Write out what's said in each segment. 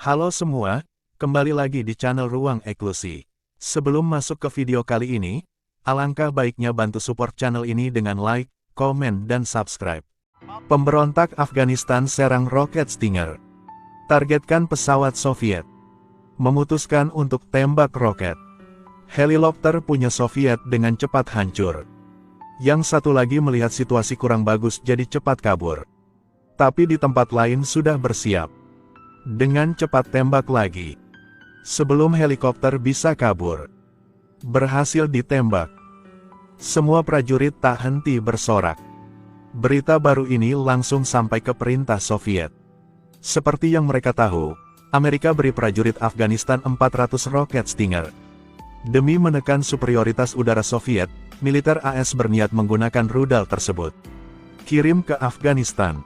Halo semua, kembali lagi di channel Ruang Eksklusi. Sebelum masuk ke video kali ini, alangkah baiknya bantu support channel ini dengan like, komen, dan subscribe. Pemberontak Afghanistan serang roket Stinger. Targetkan pesawat Soviet. Memutuskan untuk tembak roket. Helikopter punya Soviet dengan cepat hancur. Yang satu lagi melihat situasi kurang bagus jadi cepat kabur. Tapi di tempat lain sudah bersiap. Dengan cepat tembak lagi. Sebelum helikopter bisa kabur. Berhasil ditembak. Semua prajurit tak henti bersorak. Berita baru ini langsung sampai ke perintah Soviet. Seperti yang mereka tahu, Amerika beri prajurit Afghanistan 400 roket Stinger. Demi menekan superioritas udara Soviet, militer AS berniat menggunakan rudal tersebut. Kirim ke Afghanistan.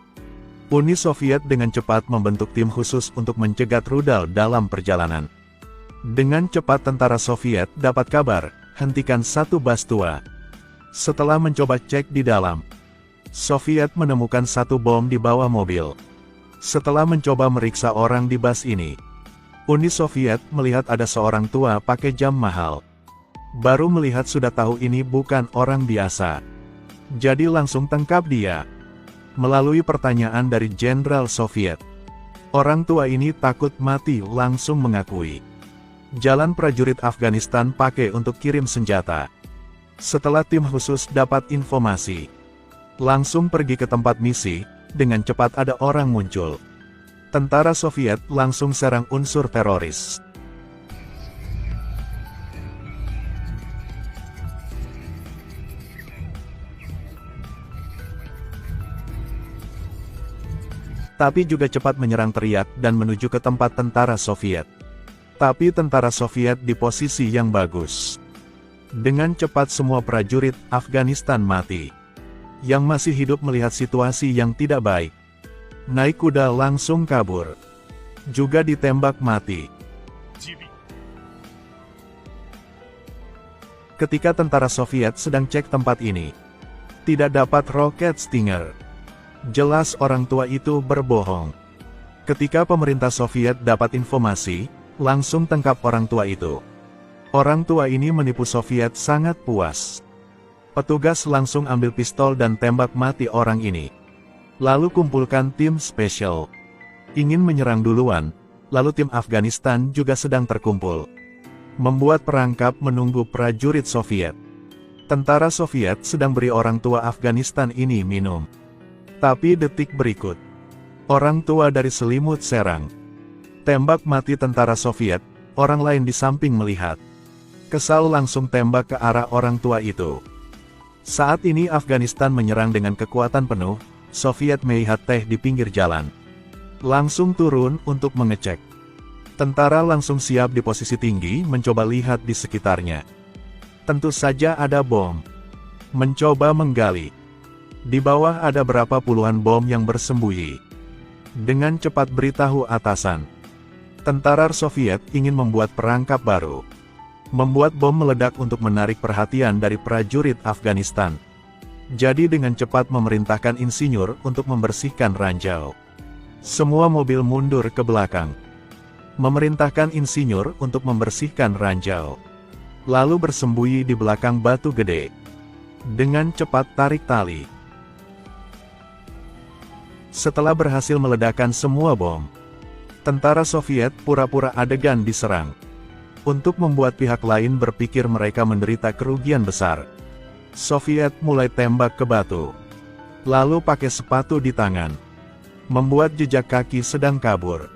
Uni Soviet dengan cepat membentuk tim khusus untuk mencegat rudal dalam perjalanan. Dengan cepat tentara Soviet dapat kabar, hentikan satu bas tua. Setelah mencoba cek di dalam, Soviet menemukan satu bom di bawah mobil. Setelah mencoba meriksa orang di bas ini, Uni Soviet melihat ada seorang tua pakai jam mahal. Baru melihat sudah tahu ini bukan orang biasa. Jadi langsung tangkap dia. Melalui pertanyaan dari Jenderal Soviet, orang tua ini takut mati langsung mengakui. Jalan prajurit Afghanistan pakai untuk kirim senjata. Setelah tim khusus dapat informasi, langsung pergi ke tempat misi, dengan cepat ada orang muncul. Tentara Soviet langsung serang unsur teroris. Tapi juga cepat menyerang teriak dan menuju ke tempat tentara Soviet. Tapi tentara Soviet di posisi yang bagus. Dengan cepat semua prajurit Afghanistan mati. Yang masih hidup melihat situasi yang tidak baik. Naik kuda langsung kabur. Juga ditembak mati. Ketika tentara Soviet sedang cek tempat ini, tidak dapat roket Stinger. Jelas orang tua itu berbohong. Ketika pemerintah Soviet dapat informasi, langsung tangkap orang tua itu. Orang tua ini menipu Soviet sangat puas. Petugas langsung ambil pistol dan tembak mati orang ini. Lalu kumpulkan tim spesial. Ingin menyerang duluan, lalu tim Afghanistan juga sedang terkumpul. Membuat perangkap menunggu prajurit Soviet. Tentara Soviet sedang beri orang tua Afghanistan ini minum. Tapi detik berikut, orang tua dari selimut serang. Tembak mati tentara Soviet, orang lain di samping melihat. Kesal langsung tembak ke arah orang tua itu. Saat ini Afghanistan menyerang dengan kekuatan penuh, Soviet melihat teh di pinggir jalan. Langsung turun untuk mengecek. Tentara langsung siap di posisi tinggi mencoba lihat di sekitarnya. Tentu saja ada bom. Mencoba menggali. Di bawah ada berapa puluhan bom yang bersembunyi. Dengan cepat beritahu atasan. Tentara Soviet ingin membuat perangkap baru. Membuat bom meledak untuk menarik perhatian dari prajurit Afghanistan. Jadi dengan cepat memerintahkan insinyur untuk membersihkan ranjau. Semua mobil mundur ke belakang. Memerintahkan insinyur untuk membersihkan ranjau. Lalu bersembunyi di belakang batu gede. Dengan cepat tarik tali. Setelah berhasil meledakkan semua bom, tentara Soviet pura-pura adegan diserang. Untuk membuat pihak lain berpikir mereka menderita kerugian besar, Soviet mulai tembak ke batu. Lalu pakai sepatu di tangan. Membuat jejak kaki sedang kabur.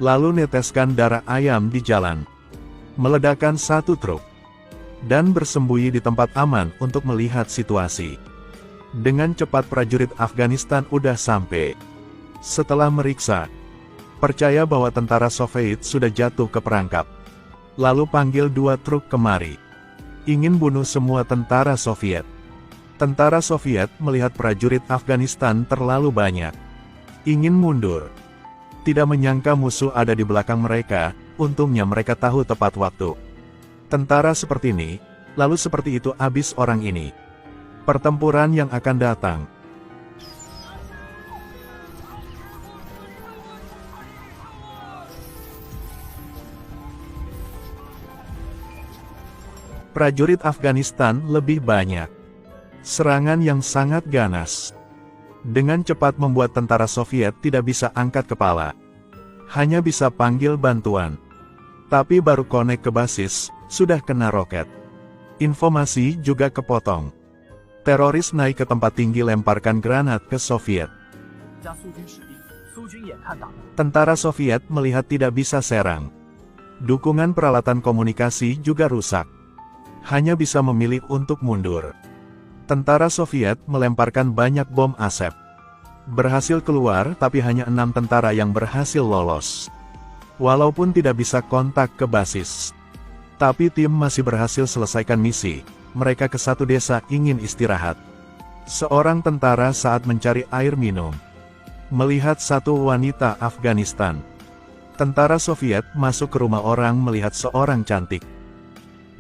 Lalu neteskan darah ayam di jalan. Meledakkan satu truk. Dan bersembunyi di tempat aman untuk melihat situasi. Dengan cepat prajurit Afghanistan udah sampai. Setelah meriksa, percaya bahwa tentara Soviet sudah jatuh ke perangkap. Lalu panggil 2 truk kemari. Ingin bunuh semua tentara Soviet. Tentara Soviet melihat prajurit Afghanistan terlalu banyak. Ingin mundur. Tidak menyangka musuh ada di belakang mereka, untungnya mereka tahu tepat waktu. Tentara seperti ini, lalu seperti itu habis orang ini. Pertempuran yang akan datang. Prajurit Afghanistan lebih banyak. Serangan yang sangat ganas. Dengan cepat membuat tentara Soviet tidak bisa angkat kepala. Hanya bisa panggil bantuan. Tapi baru konek ke basis, sudah kena roket. Informasi juga kepotong. Teroris naik ke tempat tinggi lemparkan granat ke Soviet. Tentara Soviet melihat tidak bisa serang. Dukungan peralatan komunikasi juga rusak. Hanya bisa memilih untuk mundur. Tentara Soviet melemparkan banyak bom asap. Berhasil keluar tapi hanya 6 tentara yang berhasil lolos. Walaupun tidak bisa kontak ke basis. Tapi tim masih berhasil selesaikan misi. Mereka ke satu desa ingin istirahat. Seorang tentara saat mencari air minum. Melihat satu wanita Afghanistan. Tentara Soviet masuk ke rumah orang melihat seorang cantik.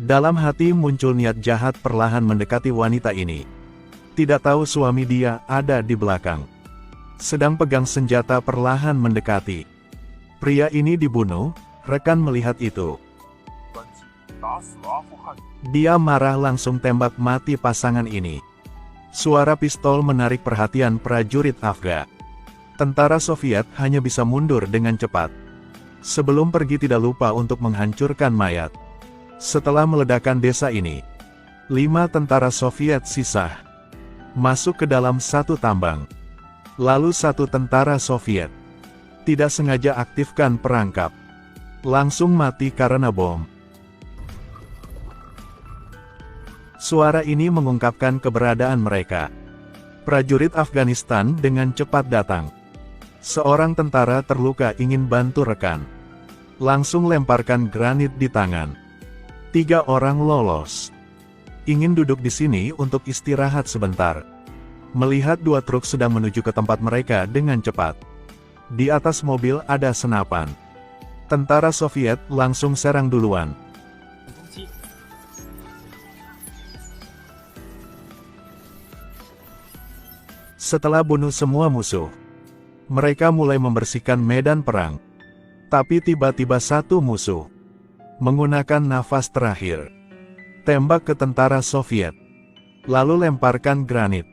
Dalam hati muncul niat jahat perlahan mendekati wanita ini. Tidak tahu suami dia ada di belakang. Sedang pegang senjata perlahan mendekati. Pria ini dibunuh, rekan melihat itu. Dia marah langsung tembak mati pasangan ini. Suara pistol menarik perhatian prajurit Afgan. Tentara Soviet hanya bisa mundur dengan cepat. Sebelum pergi tidak lupa untuk menghancurkan mayat. Setelah meledakan desa ini, 5 tentara Soviet sisa. Masuk ke dalam satu tambang. Lalu 1 tentara Soviet tidak sengaja aktifkan perangkap. Langsung mati karena bom. Suara ini mengungkapkan keberadaan mereka. Prajurit Afghanistan dengan cepat datang. Seorang tentara terluka ingin bantu rekan. Langsung lemparkan granit di tangan. 3 orang lolos. Ingin duduk di sini untuk istirahat sebentar. Melihat 2 truk sedang menuju ke tempat mereka dengan cepat. Di atas mobil ada senapan. Tentara Soviet langsung serang duluan. Setelah bunuh semua musuh, mereka mulai membersihkan medan perang. Tapi tiba-tiba satu musuh menggunakan nafas terakhir. Tembak ke tentara Soviet. Lalu lemparkan granit.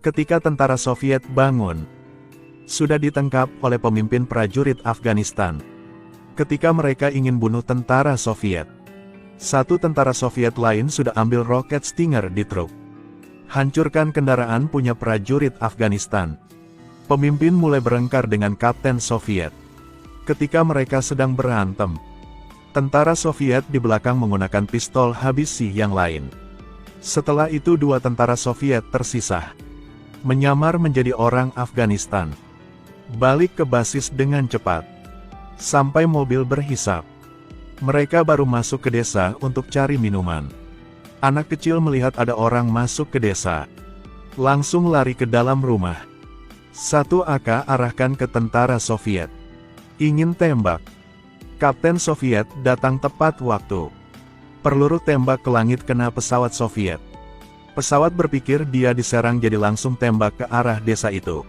Ketika tentara Soviet bangun, sudah ditangkap oleh pemimpin prajurit Afghanistan. Ketika mereka ingin bunuh tentara Soviet, 1 tentara Soviet lain sudah ambil roket Stinger di truk. Hancurkan kendaraan punya prajurit Afghanistan. Pemimpin mulai berengkar dengan kapten Soviet. Ketika mereka sedang berantem, tentara Soviet di belakang menggunakan pistol habisi yang lain. Setelah itu 2 tentara Soviet tersisa. Menyamar menjadi orang Afghanistan. Balik ke basis dengan cepat. Sampai mobil berhisap. Mereka baru masuk ke desa untuk cari minuman. Anak kecil melihat ada orang masuk ke desa. Langsung lari ke dalam rumah. 1 AK arahkan ke tentara Soviet. Ingin tembak. Kapten Soviet datang tepat waktu. Peluru tembak ke langit kena pesawat Soviet. Pesawat berpikir dia diserang jadi langsung tembak ke arah desa itu.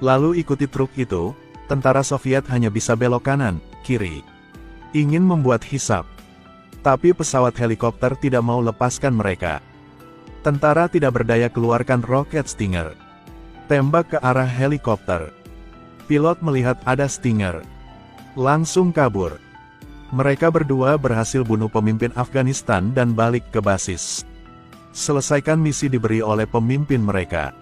Lalu ikuti truk itu, tentara Soviet hanya bisa belok kanan, kiri. Ingin membuat hisap. Tapi pesawat helikopter tidak mau lepaskan mereka. Tentara tidak berdaya keluarkan roket Stinger. Tembak ke arah helikopter. Pilot melihat ada Stinger. Langsung kabur. Mereka berdua berhasil bunuh pemimpin Afghanistan dan balik ke basis. Selesaikan misi diberi oleh pemimpin mereka.